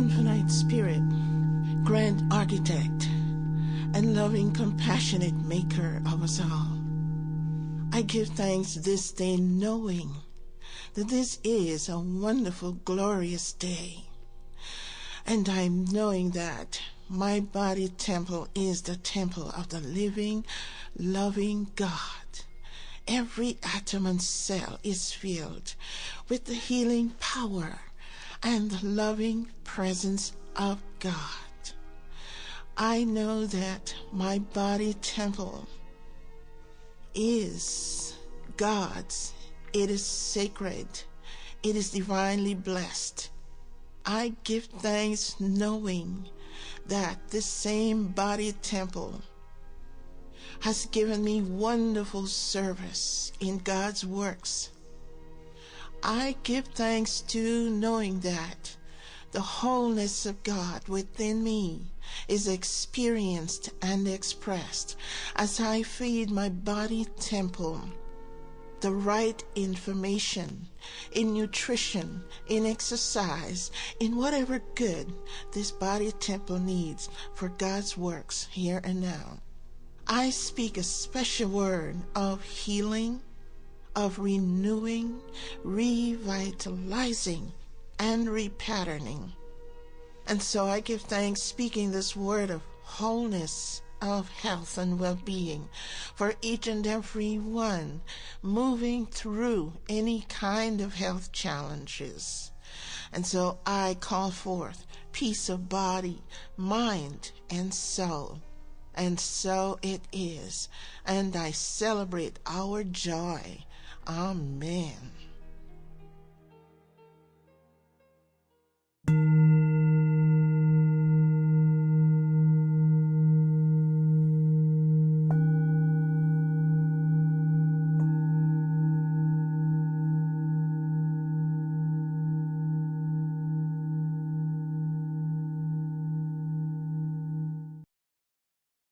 infinite spirit, grand architect, and loving, compassionate maker of us all, I give thanks this day knowing that this is a wonderful, glorious day. And I'm knowing that my body temple is the temple of the living, loving God. Every atom and cell is filled with the healing power and the loving presence of God. I know that my body temple is God's. It is sacred. It is divinely blessed. I give thanks knowing that this same body temple has given me wonderful service in God's works. I give thanks too knowing that the wholeness of God within me is experienced and expressed as I feed my body temple the right information in nutrition, in exercise, in whatever good this body temple needs for God's works here and now. I speak a special word of healing, of renewing, revitalizing, and repatterning. And so I give thanks speaking this word of wholeness, of health and well-being for each and every one moving through any kind of health challenges. And so I call forth peace of body, mind, and soul. And so it is. And I celebrate our joy. Amen.